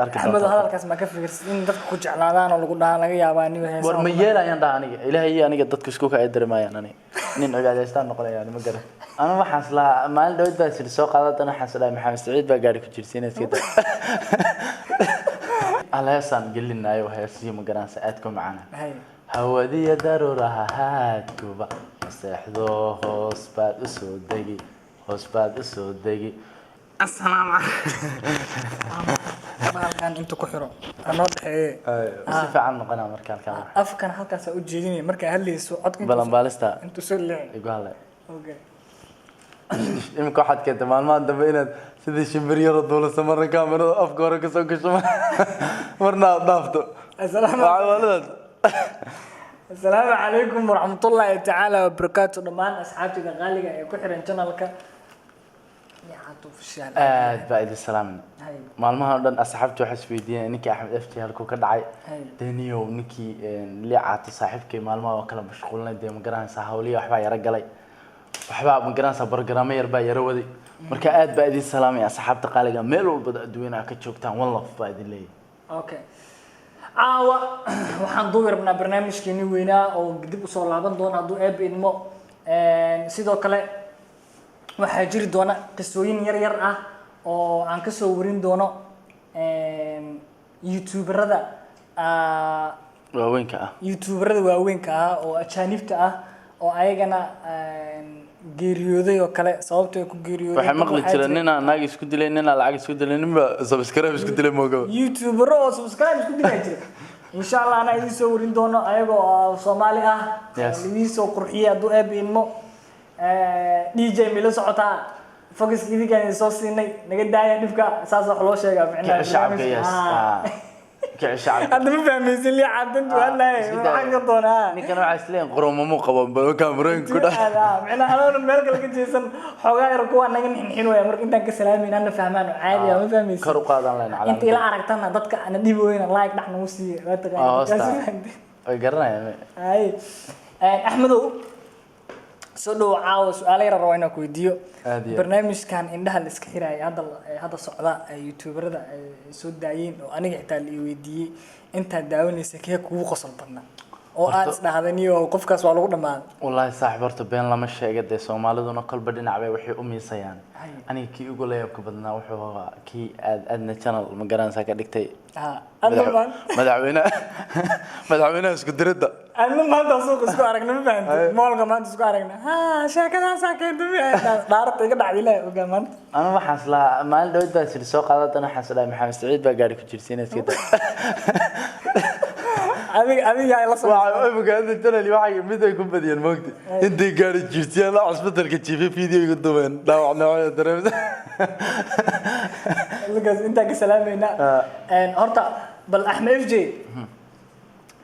أحمد هذا الكاس ما كفي إن دتك كوج على هذا أنا لقول لها ياباني وهي ورميال أيان ده أنا إلهي أنا قد دتك سكوك أدري ما يعني نين قاعد يستان نقول يعني ما قدر أنا ما حصل ما لو بس السوق هذا أنا حصل محمد سعيد بقاري كتير كده على يسان قل لنا أيوه هي سي مقران ساعتكم معنا هودي ضرورها هاتكوبا استحضو هوسباد هوسباد أسودي السلام عليكم كان أنت كحرو أنا ضحى سيف عن قناة مركان كامل أفكر حتى سأجيني مركا هل يسوعد بلان بالستا أنت سلّي يقول هلا أوكي يمكن واحد كده ما أنت بينات سيد شمبرية ردول سمرة كاميرا أفكارك سوق شو مرنا ضافته السلام عليكم ورحمة الله تعالى وبركاته دمان أصحابتي غالية كحر إن لك بعد السلام مالما هذا أصحابتي حسبيدين إنك أحمد أفتي هالكو كدعي دنيو نكي اللي عات صاحبك مالما وكلام مشغولنا دي مقران سهولي وحبا يرجلي وحبا مقران برنامج يربا يرودي مركا بعد السلام يا أصحابتي قالوا ميلو بدأ دوينا كتشوكتان والله بعد الليل أوكي waxaan duubi rabnaa barnaamijkeeni weynaa oo dib u soo laaban doona hadduu eeb idmo sidoo kale waxaa jiri doona qisooyin yar yar ah oo aan ka soo warin doono youtuberada waaweynka ah oo ajaanibta ah oo ayagana geeriyooday oo kale sababtoo ku geeriyooday waxay maqli jireen inaa naag isku dilay inaa lacag isku dilay ninba subscribe isku dilay moogo youtuber oo subscribe isku dilay jira insha Allah ana idin soo warin doono ayagoo Soomaali ah idin soo qurxiyay hadduu eeb idmo DJ mila socota focus idigan soo siinay naga daaya dhibka saas wax loo sheegaa micnaheedu shacabka كعشان هذا ما فاهم يسلي عدنت ولا حاجة دونا نكنا عايزين قروم مو قبض بالكاميرين كده لا معنا أنا الملك اللي كنت جيسن حوجا يركوا أنا جن حين ويا مرك أنت كسلامين أنا فهمان عادي ما فاهم يسلي كرو قادم لنا على أنت لا عرفتنا ضدك أنا دي بوين لايك نحن وسي لا تغير قرنا يعني أي أحمدو سؤال عاوز سؤال يرى روينا كويديو برنامج كان عندها الإسكيرة هذا صعداء يوتيوبر ده سود داين وأنا قاعد اللي يودي أنت داوني سكيه كوو قصل برنا أو أنت هذا نيو وقف كاس والله ما والله صاحب برت بين لما الشيء قد سومالي دون كل بدنا عبي وحي أمي سيان أنا كي يقول لي بدنا وحي كي أدنى channel مقارنة ساكدكتي مدعوينا اسكت رده أنا ما تسوق اسكو أرجعنا ما فهمت مالك ما تسوق أرجعنا شاكنا ساكن دارت يقدر عليه وكمان أنا ما حصل ما لدود بس السوق هذا أنا حصل محمد سعيد بقاري كتير كده أبي يا الله صراحة أبغى أنت ترى اللي واحد متى يكون بدي الموت أنت قاري كتير لا عصبتك كتير فيديو يقدمين لا وعنا ترى أنت كسلامي هرتا بل أحمد FJ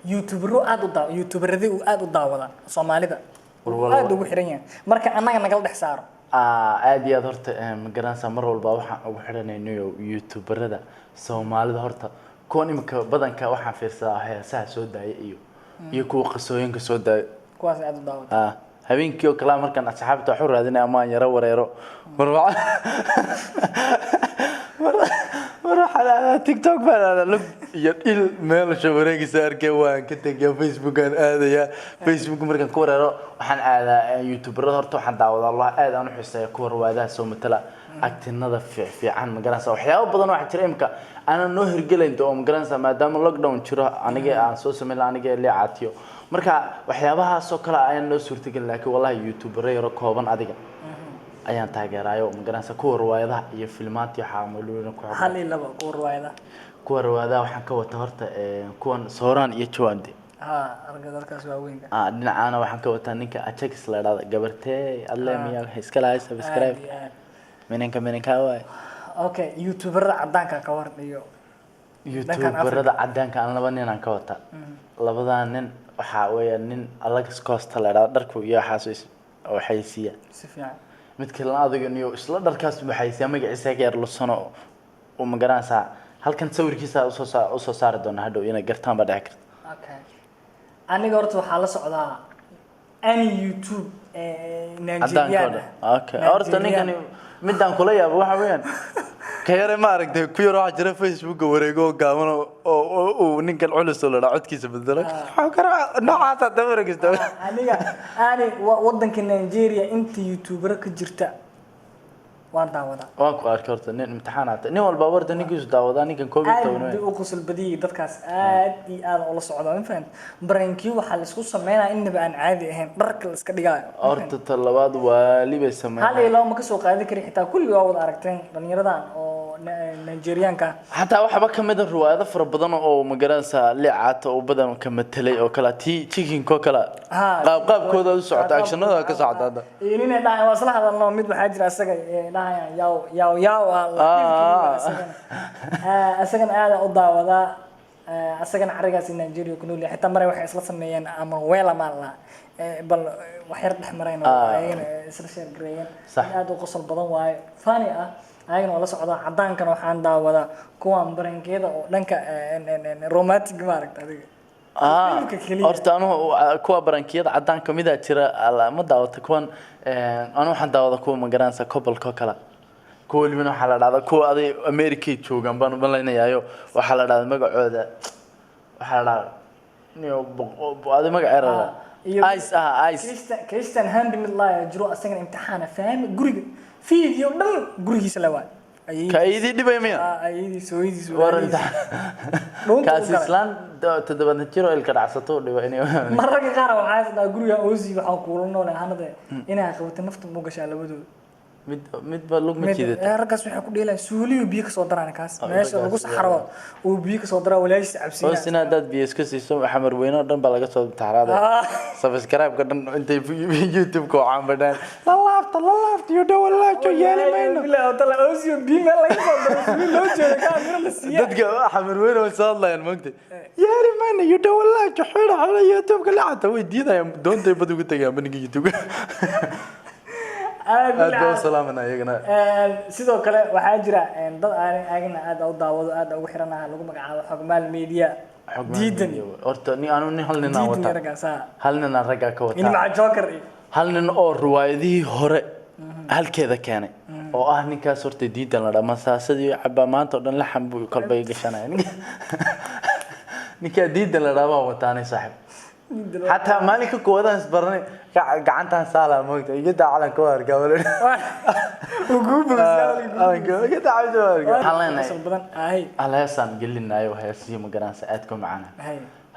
يوتيوبرو يوتيوبر ذي وآدو داولا صومالي ذا وآدو بحرية مركا أنا نقل دحسار عادي هرت مقران سمر والباوحة وحرنا إنه يوتيوبر ذا صومالي ذا هرتا كوني بدن كواحد في الساعة ساعة سوداء يكو قصوين كسوداء كواس آدو داولا هبين كيو كلام مركان أصحابته حر هذين أمان يرو مرة وراح على تيك توك فأنا لب يل ميل شوريك سار كوان كتك يا فيسبوك هذا يا فيسبوك مركان كورة وحن على يوتيوب رهرت وحن دعوة الله هذا أنا حسي كور وهذا سو مثلا أكتر نظف في عن مقرنسة وحياة بدن واحد تريمك أنا نهر قلين تو مقرنسة ما دام اللوك داون شرا أنا جي عن سوس من أنا جي اللي عاتيو مركا وحياة سوكلا أنا نو صورتي لكن والله يوتيوب ريرو كوبان عادي ayaan taageerayo magaranaysa kuwa riwaayadaha iyo filmaantii xaamuloona ku xal laba kuwa riwaayadaha waxaan ka wata horta kuwan Sooraan iyo Jawaande argagaarkaas waa weyn dhinacana waxaan ka wataa ninka Ajax la yiraahdo gabartay alle miyaa iska lahay subscribe minanka waay okay youtuberada cadaanka ka warniyo youtuberada cadaanka aan laba nin aan ka wata labadan nin waxa weeyaan nin Alex Costa la yiraahdo dharku iyo xasuus oo xaysiya si fiican midka la adiga niyo isla dharkaas waxaysiya magaciisa gaar lu sano oo magaranaysa halkan sawirkiisa u soo saari doona hadhow inay gartaan baa dhac karta okay aniga horta waxa la socdaa ani YouTube Nigeria okay horta ninkan midaan kula yaabo waxa weeyaan كيري ما أركت كير واحد جرى فيسبوك وريجو قامنا ونقل على ولا عد كيس بدلك حكرا نوعات دورك استوى أنا وضنك نيجيريا أنت يوتيوبر كجرتا waan daawadaa waan ku arkay horta nin imtixaanaad nin walba warda ninkiisu daawadaa ninkan koob iyo toban aad u qosol badiyay dadkaas aad iyo aad ula socda ma fahant brainki waxa la isku sameeyaa inaba aan caadi ahayn dharka la iska dhigaayo horta talabaad waa libay sameeyay hal ilaa ma ka soo qaadi kari xitaa kulli waa wada aragteen dhalinyaradan oo Nigerianka hatta waxba kamid ah riwaayado fara badan oo magaranaysa liicaata oo badan ka metelay oo kala chicken ko kala qaabkooda u socota actionada ka socda inay dhahay waa isla hadalno mid waxa jira asaga yaw asagan aad u daawada asagan carigaas Nigeria ku nool yahay xitaa maray waxay isla sameeyeen ama weela maala bal wax yar dhaxmareen oo ayna isla sheer gareeyeen aad u qosol badan waay fani ah ayna wala socda cadaankana waxaan daawada kuwan barankeeda oo dhanka romantic maaragta adiga horta anu kuwa barankiyada cadaan kamid ah jira ma daawata kuwan anu waxaan daawada kuwa magaranaysa kobolka kala kuwa libina waxa la dhahdaa kuwa aday America joogan baan malaynayo waxa la dhahdaa magacooda waxa la niyo aday magaceeda ice Christian handmade jiro asagan imtixaan fahmi guriga فيديو دل غريغي سلاوان كايدي دبي ميا ايدي سويدي ورنت كاس اسلام تدبن جيرو الك دعسطو دبا mararka qaar waxa isla guriga oosi waxa ku kulano hanada inay qabto nafta mu gashaa labadooda mid ba lug ma jiidata ragaas waxa ku dheelaan suuliyo biyo ka soo daraan kaas meesha lagu saxaro oo biyo ka soo dara walaashis cabsiina oo sina dad biyo iska siiso xamar weyno dhan ba laga soo taaraada subscribe ka dhan intay YouTube ko caambadaan la laafta iyo dhaw walaajo yeelimayno bilaa tala oosi biyo meel laga soo daro suuliyo loo jeedo ka mira la siiyo dadka xamar weyno saadlayaan maanta yeelimayno iyo dhaw walaajo xira YouTube ka laacta way diidayaan doontay bad ugu tagayaan baniga YouTube aad salaamana ayagana sidoo kale waxa jira dad aagina aad u daawado aad ugu xiranaha lagu magacaabo xogmaal media diidan horta ni aanu ni hal nin wata hal nin raga ka wata in ma joker hal nin oo riwaayadii hore halkeeda keenay oo ah ninkaas horta diidan la dhama saasadii caba maanta dhan la xambu qalbay gashanay ninka diidan la dhama wataanay saaxib حتى مالك كودان سبرني قعنتها سالا موقت يقد على كوار قبل وقوب يقد على كوار حلنا على هسان قل لنا ايوه هسي مقران ساعتكم معنا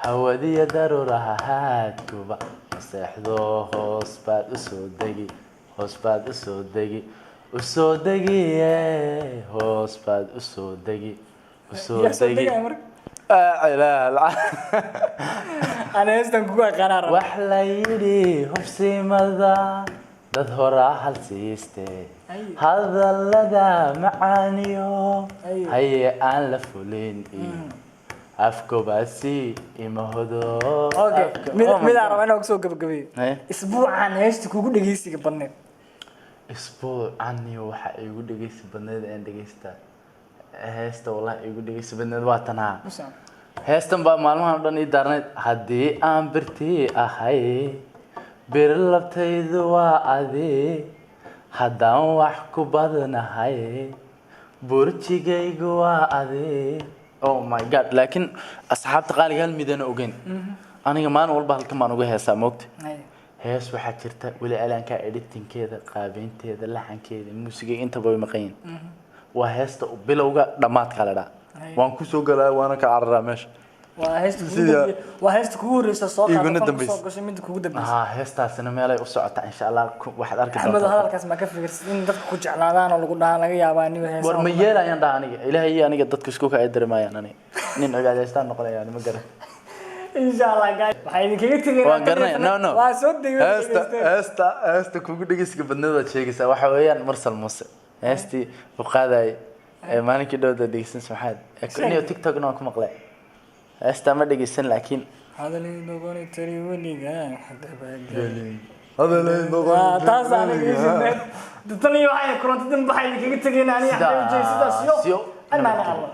هودي ضرورها هاتكوبا سيحدو هوسباد اسودقي هوسباد اسودقي اسودقي هوسباد اسودقي اسودقي لا لا أنا أستنقوا قرار وحليلي هفسي ماذا تظهر حال سيستي هذا اللذا معانيو هيا أن لفولين أفكو باسي إما هدو أوكي ماذا أعرف أنا أقصو قبل أسبوع عن إيش تكون دقيستي قبلني أسبوع عني وحا يقول دقيستي بنيد أن دقيستا هستا والله يقول دقيستي بنيد واتنا heestan baa maalmahan dhan ii daarnayd haddii aan birtii ahay bir labtaydu waa adi haddaan wax ku badanahay burjigaygu waa adi oh my god laakiin asxaabta qaaliga hal midana ogeyn aniga maalin walba halkan baan uga heesaa moogta hees waxaa jirta weli alaanka editingkeeda qaabeynteeda laxankeeda muusiga intaba way maqan waa heesta bilowga dhamaadka la dhaa waan ku soo galaa waana ka cararaa meesha waa heesta kugu horeysa soo gashay mid kugu dambeysay heestaasina meelay u socotaa insha Allah waxaad arki doontaa Axmed hadalkaas ma ka fikirsid in dadku ku jeclaadaan oo lagu dhahan laga yaabaa aniga heesa war ma yeelayaan dhaa aniga ilaahay iyo aniga dadku isku ka dareemayaan aniga nin ogaadaystaan noqonayaan ma garan insha Allah guys waxay idinkaga tagayaan waan garanay no waa soo degay heesta kugu dhageysiga badnada sheegaysa waxa weeyaan Mursal Muuse heestii u qaaday maalinkii dhowda dhegeysan saxaad kuniyo TikTok na ku maqlay heesta ma dhegeysan laakiin hadalay noqonay tari waliga hadaba hadalay noqonay taas aan dhegeysan dadani waxay kulantadan baxay kaga tagayaan aniga xaqiiqo sidaas yo ana Allah